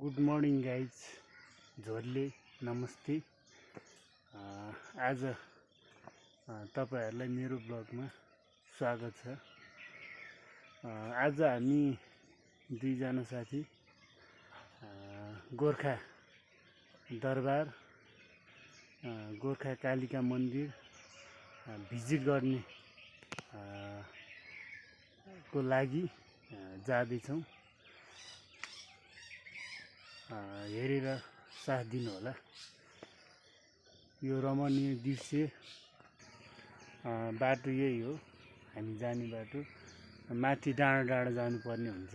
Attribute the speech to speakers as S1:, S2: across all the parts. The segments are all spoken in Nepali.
S1: गुड मर्निङ गाइज, झोरले नमस्ते। आज तपाईहरुलाई मेरो ब्लगमा स्वागत छ। आज हामी दुईजना साथी गोर्खा दरबार, गोर्खा कालिका मन्दिर भिजिट गर्ने को लागि जाँदैछौँ। हेरेर साथ दिनु होला। यो रमणीय दृश्य बाटो यही हो, हामी जाने बाटो। माथि डाँडा डाँडा जानुपर्ने हुन्छ।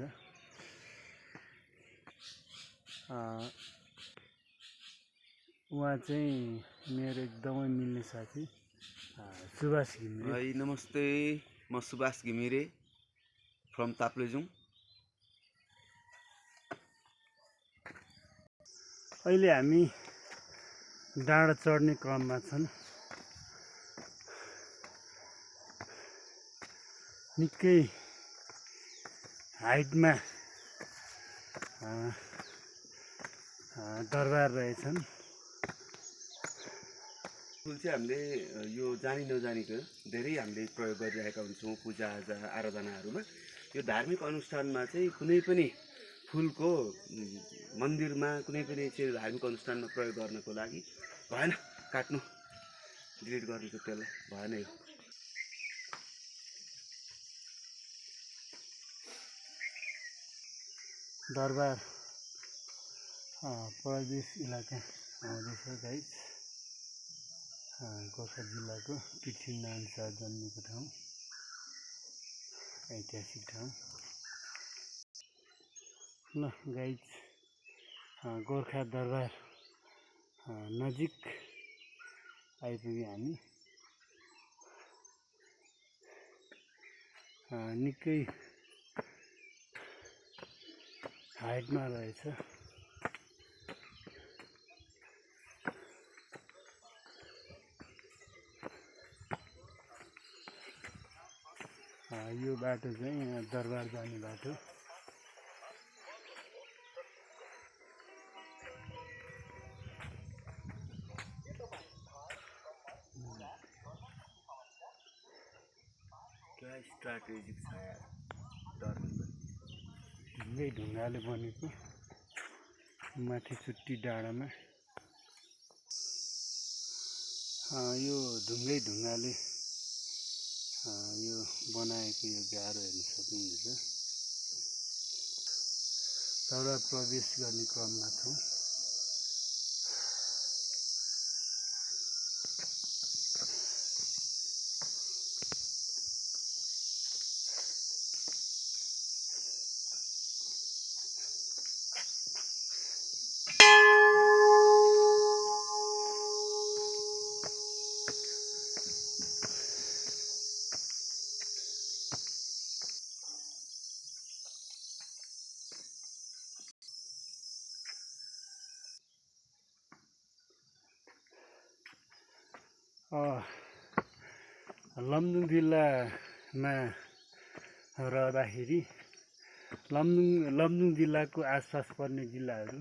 S1: उहाँ चाहिँ मेरो एकदमै मिल्ने साथी सुभाष घिमिरे।
S2: हाई नमस्ते, म सुभाष घिमिरे फ्रम ताप्लेजुङ।
S1: अहिले हामी डाँडा चढ्ने क्रममा छन्। निकै हाइटमा दरबार रहेछन्।
S2: फुल चाहिँ हामीले यो जानी नजानीको धेरै हामीले प्रयोग गरिरहेका हुन्छौँ पूजाआजा आराधनाहरूमा। यो धार्मिक अनुष्ठानमा चाहिँ कुनै पनि फुलको मन्दिरमा कुनै पनि चाहिँ धार्मिक अनुष्ठानमा प्रयोग गर्नको लागि भएन। काट्नु, डिलिट गर्नु चाहिँ त्यसलाई भएन। यो
S1: दरबार प्रदेश इलाका आउँदैछ गाइस। गोर्खा जिल्लाको पृथ्वीनारायण शाह जन्मेको ठाउँ, ऐतिहासिक ठाउँ। ल गाइस, गोर्खा दरबार नजिक आइपुग्यौँ हामी। निकै हाइटमा रहेछ। यो बाटो चाहिँ दरबार जाने बाटो।
S2: क्या स्ट्राटेजिक छ यार।
S1: ढुङ्गै ढुङ्गाले बनेको माथि चुट्टी डाँडामा यो ढुङ्गै ढुङ्गाले यो बनाएको यो गाह्रो हेर्न सक्नुहुन्छ। दरबार प्रवेश गर्ने क्रममा छौँ। लमजुङ जिल्लामा रहँदाखेरि लमजुङ जिल्लाको आसपास पर्ने जिल्लाहरू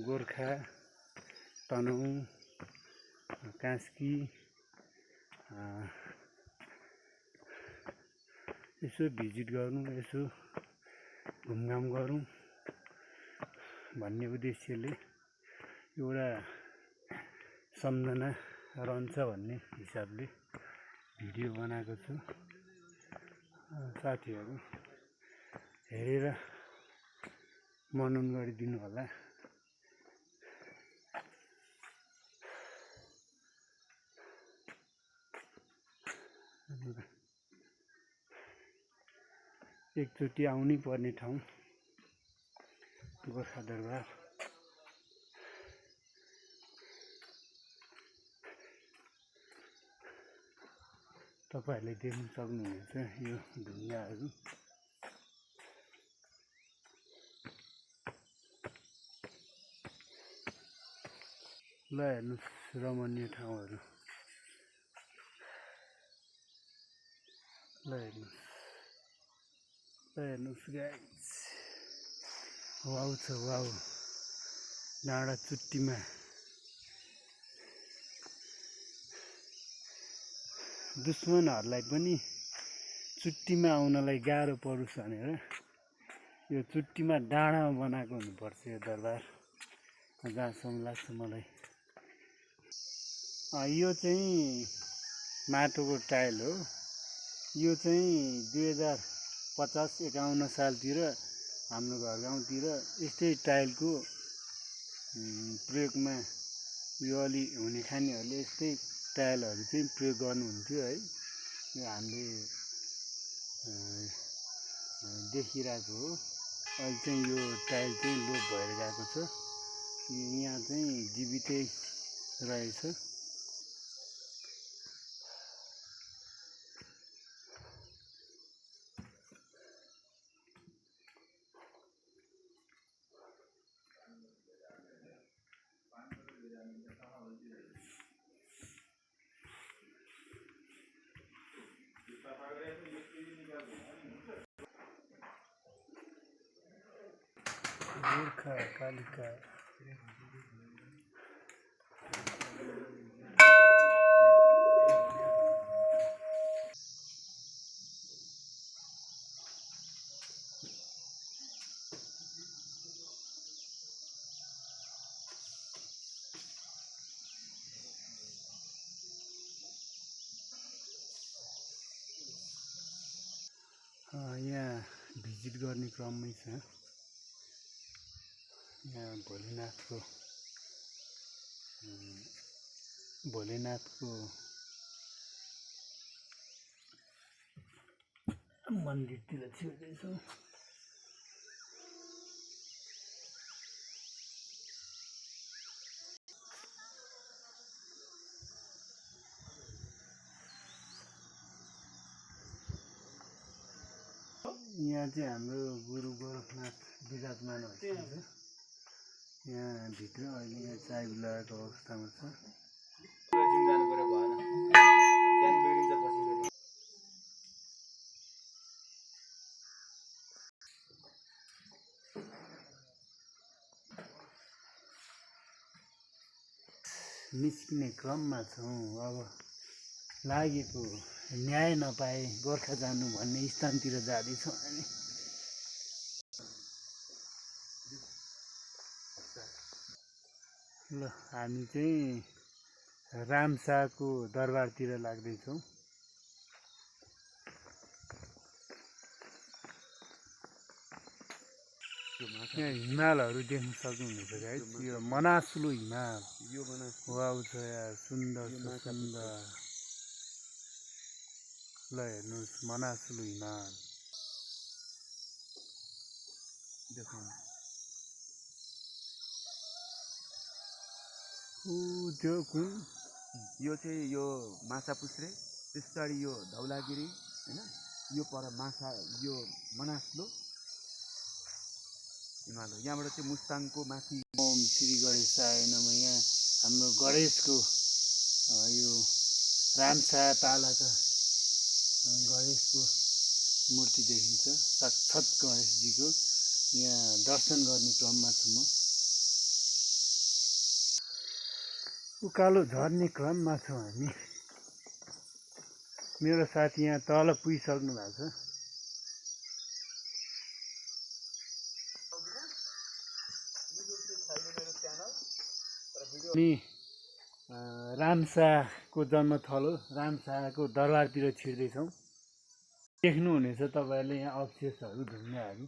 S1: गोर्खा, तनहुँ, कास्की यसो भिजिट गरौँ, यसो घुमघाम गरौँ भन्ने उद्देश्यले एउटा सम्झना रहन्छ भन्ने हिसाबले भिडियो बनाएको छु। साथीहरू हेरेर मनन गरिदिनु होला। एकचोटि आउनै पर्ने ठाउँ गोर्खा दरबार। तपाईहरुले देख्न सक्नुहुनेछ यो ढुङ्गाहरू। ल हेर्नुहोस् रमणीय ठाउँहरू। ल हेर्नुहोस् गाइस, वाउ छ वाउ। डाँडा चुट्टीमा दुश्मनहरूलाई पनि चुट्टीमा आउनलाई गाह्रो परोस् भनेर यो चुट्टीमा डाँडामा बनाएको हुनुपर्छ यो दरबार, जहाँसम्म लाग्छ मलाई। यो चाहिँ माटोको टाइल हो। यो चाहिँ 2050-51 सालतिर हाम्रो घर गाउँतिर यस्तै टाइलको प्रयोगमा यो अलि हुने खानेहरूले यस्तै टाइलहरू चाहिँ प्रयोग गर्नुहुन्थ्यो है। यो हामीले देखिरहेको हो। अहिले चाहिँ यो टाइल चाहिँ लोप भएर गएको छ। यहाँ चाहिँ जीवितै रहेछ। गोर्खा कालिका यहाँ भिजिट गर्ने क्रममै छ। यहाँ भोलेनाथको मन्दिरतिर छिर्दैछौँ। यहाँ चाहिँ हाम्रो गुरु गोरखनाथ विराजमान भएको छ। यहाँ भित्र अहिले यहाँ चाबी लगाएको अवस्थामा छ। निस्किने क्रममा छौँ। अब लागेको न्याय नपाए गोर्खा जानु भन्ने स्थानतिर जाँदैछौँ हामी। ल हामी चाहिँ रामशाहको दरबारतिर लाग्दैछौँ। यहाँ हिमालहरू देख्न सक्नुहुनेछ गाइस। यो मनासलु हिमाल।
S2: यो
S1: वाउ छ यार, सुन्दर सुन्दर। ल हेर्नुहोस् मनासलु हिमाल देखाउनु। त्यो कुन?
S2: यो चाहिँ यो माछापुच्छ्रे, त्यस पछाडि यो धौलागिरी होइन, यो पर यो मनासलु हिमाल हो। यहाँबाट चाहिँ मुस्ताङको माथि।
S1: ओम श्री गणेशाय नमः। यहाँ हाम्रो गणेशको यो रामशाह पालाका गणेशको मूर्ति देखिन्छ। साक्षात् गणेशजीको यहाँ दर्शन गर्ने क्रममा छु म। उकालो झर्ने क्रममा छौँ हामी। मेरो साथी यहाँ तल पुगिसक्नु भएको छ। अनि रामशाहको जन्मथलो रामशाहको दरबारतिर छिर्दैछौँ। देख्नुहुनेछ तपाईँहरूले यहाँ अवशेषहरू ढुङ्गाहरू।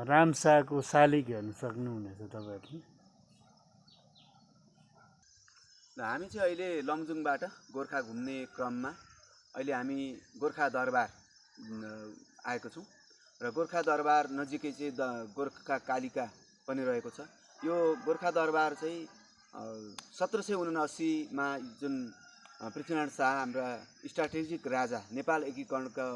S1: रामशाहको शालिग हेर्न सक्नुहुनेछ तपाईँहरूले।
S2: हामी चाहिँ अहिले लमजुङबाट गोर्खा घुम्ने क्रममा अहिले हामी गोर्खा दरबार आएको छौँ र गोर्खा दरबार नजिकै चाहिँ गोर्खा कालिका पनि रहेको छ। यो गोर्खा दरबार चाहिँ 1779मा जुन पृथ्वीनारायण शाह हाम्रा स्ट्राटेजिक राजा, नेपाल एकीकरणका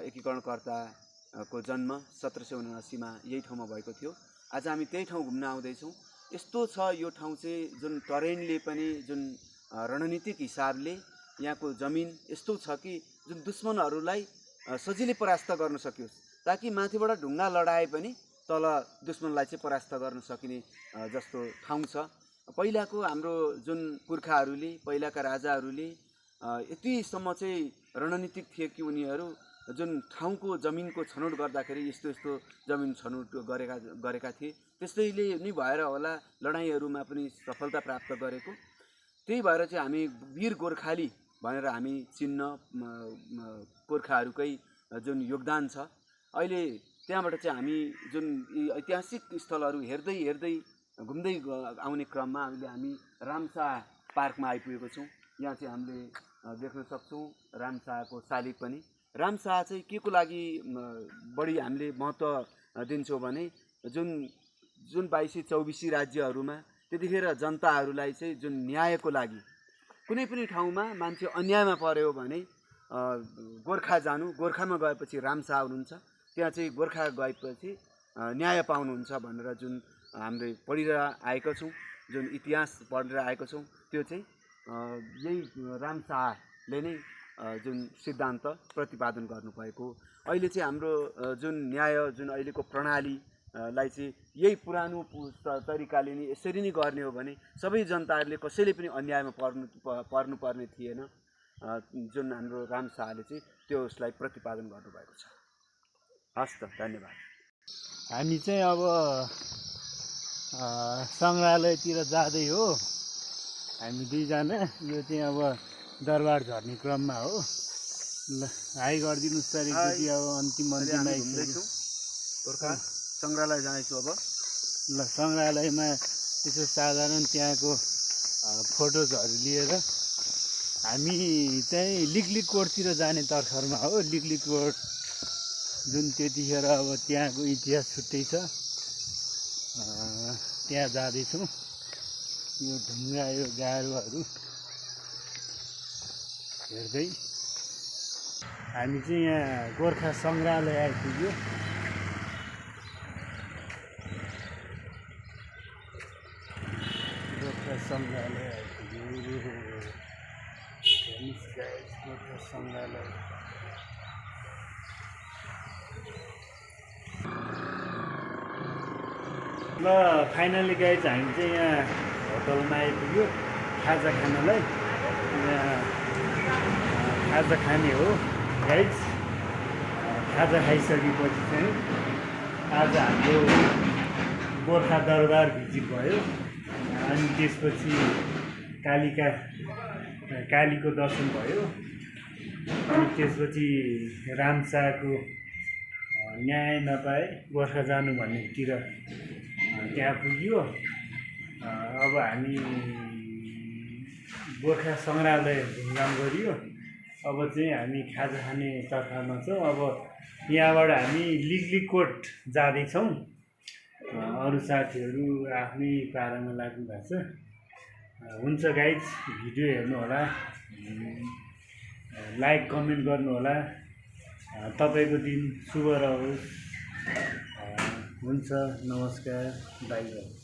S2: एकीकरणकर्ताको जन्म 1779मा यही ठाउँमा भएको थियो। आज हामी त्यही ठाउँ घुम्न आउँदैछौँ। यस्तो छ यो ठाउँ चाहिँ जुन टरेनले पनि जुन रणनीतिक हिसाबले यहाँको जमिन यस्तो छ कि जुन दुश्मनहरूलाई सजिलै परास्त गर्न सकियोस्, ताकि माथिबाट ढुङ्गा लडाए पनि तल दुश्मनलाई चाहिँ परास्त गर्न सकिने जस्तो ठाउँ छ। पहिलाको हाम्रो जुन पुर्खाहरूले, पहिलाका राजाहरूले यतिसम्म चाहिँ रणनीतिक थिए कि उनीहरू जुन ठाउँको जमिनको छनौट गर्दाखेरि यस्तो यस्तो जमिन छनौट गरेका थिए। त्यसैले नै भएर होला लडाइँहरूमा पनि सफलता प्राप्त गरेको। त्यही भएर चाहिँ हामी वीर गोर्खाली भनेर हामी चिन्न पुर्खाहरूकै जुन योगदान छ। अहिले त्यहाँबाट चाहिँ हामी जुन ऐतिहासिक स्थलहरू हेर्दै हेर्दै घुम्दै आउने क्रममा हामी रामशाह पार्कमा आइपुगेको छौँ। यहाँ चाहिँ हामीले देख्न सक्छौँ रामशाहको शालिग पनि। रामशाह चाहिँ के को लागि बढी हामीले महत्त्व दिन्छौँ भने जुन 2224 राज्यहरूमा त्यतिखेर जनताहरूलाई चाहिँ जुन न्यायको लागि कुनै पनि ठाउँमा मान्छे अन्यायमा पर्यो भने गोर्खा जानु, गोर्खामा गएपछि रामशाह हुनुहुन्छ, त्यहाँ चाहिँ गोर्खा गएपछि न्याय पाउनुहुन्छ भनेर जुन हामीले पढिरहेर आएका छौँ, जुन इतिहास पढेर आएका छौँ, त्यो चाहिँ यही रामशाहले नै जुन सिद्धान्त प्रतिपादन गर्नुभएको। अहिले चाहिँ हाम्रो जुन न्याय, जुन अहिलेको प्रणालीलाई चाहिँ यही पुरानो तरिकाले नै यसरी नै गर्ने हो भने सबै जनताहरूले कसैले पनि अन्यायमा पर्नुपर्ने थिएन। जुन हाम्रो रामशाहले चाहिँ त्यो उसलाई प्रतिपादन गर्नुभएको छ। हस् त, धन्यवाद।
S1: हामी चाहिँ अब सङ्ग्रहालयतिर जाँदै हो हामी दुईजना। यो चाहिँ अब दरबार झर्ने क्रममा हो। ल हाई गरिदिनुहोस् त अलिकति, अब अन्तिम
S2: घुम्दैछौँ, गोर्खा सङ्ग्रहालय जाँदैछु अब।
S1: ल सङ्ग्रहालयमा यसो साधारण त्यहाँको फोटोजहरू लिएर हामी चाहिँ लिगलिग कोटतिर जाने तर्खरमा हो। लिगलिग कोट जुन त्यतिखेर अब त्यहाँको इतिहास छुट्टै छ, त्यहाँ जाँदैछौँ। यो ढुङ्गा, यो गाह्रोहरू हेर्दै हामी चाहिँ यहाँ गोर्खा सङ्ग्रहालय आइपुग्यो। गोर्खा सङ्ग्रहालय आइपुग्यो। गोर्खा सङ्ग्रहालय ल फाइनली गाइज हामी चाहिँ यहाँ होटलमा आइपुग्यो खाजा खानलाई। यहाँ खाजा खाने हो गाइज। खाजा खाइसकेपछि चाहिँ आज हाम्रो गोर्खा दरबार भिजिट भयो। अनि त्यसपछि कालीको दर्शन भयो। अनि त्यसपछि रामशाहको न्याय नपाए गोर्खा जानु भन्नेतिर त्यहाँ पुग्यो। अब हामी गोर्खा सङ्ग्रहालय घुमघाम गरियो। अब चाहिँ हामी खाजा खाने तर्खरमा छौँ। अब यहाँबाट हामी लिगलिग कोट जाँदैछौँ। अरू साथीहरू आफ्नै पारामा लाग्नु भएको छ। हुन्छ गाइज, भिडियो हेर्नु होला, लाइक कमेन्ट गर्नु होला। तपाईँको दिन शुभ रहोस्। हुन्छ, नमस्कार, बाई बाई।